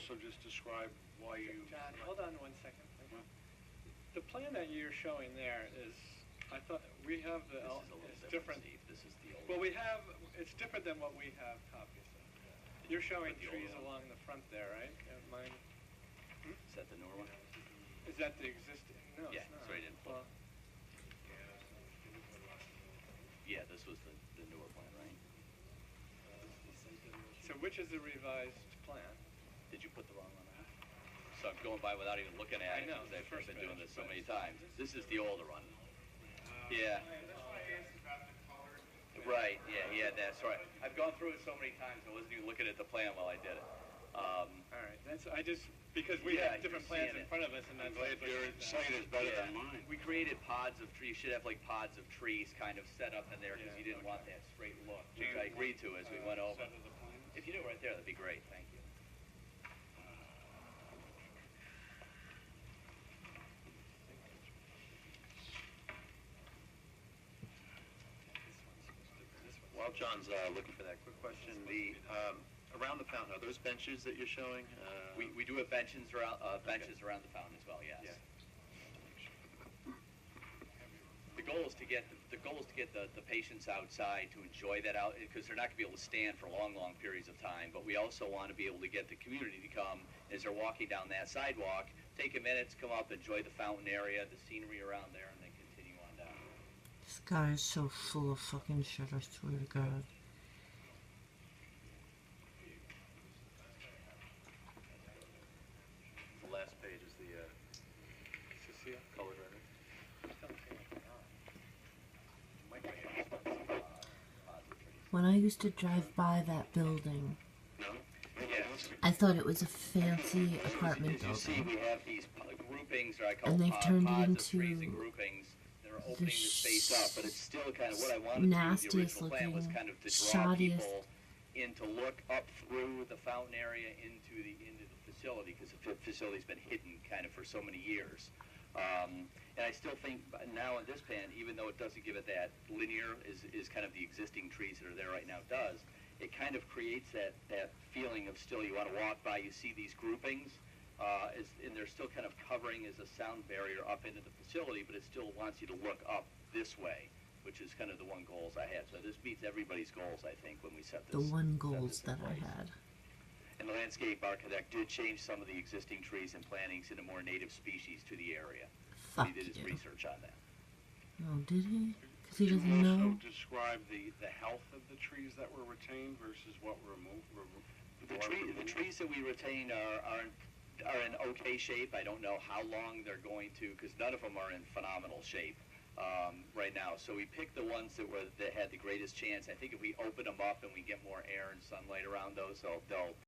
also just describe why you... John, hold on 1 second, please. The plan that you're showing there is, I thought, we have the, it's different. This is the old. Well, we have, it's different than what we have copies of. You're showing The trees old one. along the front there, right? Mine, Is that the newer one? is that the existing? No, Yeah, it's not. it's right in. Well, Yeah, this was the newer plan, right? so which is the revised plan? Did you put the wrong one on? So I'm going by without even looking at I it, know, because the I've first been doing page, this so but- many times. This is the older one. Yeah. Right, yeah, that's right. I've gone through it so many times, I wasn't even looking at the plan while I did it. All right, that's, I just, because we Yeah, have different you're plans seeing in it. front of us, and I'm that's... glad your site is better Yeah. than mine. We created pods of trees, should have like pods of trees kind of set up in there, because Yeah, you didn't okay. want that straight look, which I agreed to as we went over. Set of the plans? If you do it right there, that'd be great, thank you. While John's looking for that, quick question, around the fountain, are those benches that you're showing? We do have benches around the fountain as well, yes. Yeah. The goal is to get the patients outside to enjoy that out, because they're not gonna be able to stand for long periods of time, but we also want to be able to get the community to come as they're walking down that sidewalk, take a minute to come up, enjoy the fountain area, the scenery around there, and then continue on down. This guy is so full of fucking shit, I swear to God. The last page is the colored rendering. When I used to drive by that building, No? Yes. I thought it was a fancy apartment As you see, building. we have these groupings, or I call And them they've turned it pods of into trees and groupings that are opening the space up, but it's still kind of what I wanted to do. The nastiest original plan was looking, kind of to draw shoddiest. people in to look up through the fountain area into the facility, because the facility's been hidden kind of for so many years. And I still think now in this plan, even though it doesn't give it that linear, is kind of the existing trees that are there right now does, it kind of creates that feeling of still you want to walk by, you see these groupings, and they're still kind of covering as a sound barrier up into the facility, but it still wants you to look up this way, which is kind of the one goals I had. So this meets everybody's goals, I think, when we set this. The one set goals this in that I place. had. And the landscape architect did change some of the existing trees and plantings into more native species to the area. Fuck He did his you. research on that. Oh, did he? Because he Could doesn't you know? also describe the health of the trees that were retained versus what were removed? The trees that we retain are in okay shape. I don't know how long they're going to, because none of them are in phenomenal shape right now. So we picked the ones that had the greatest chance. I think if we open them up and we get more air and sunlight around those, they'll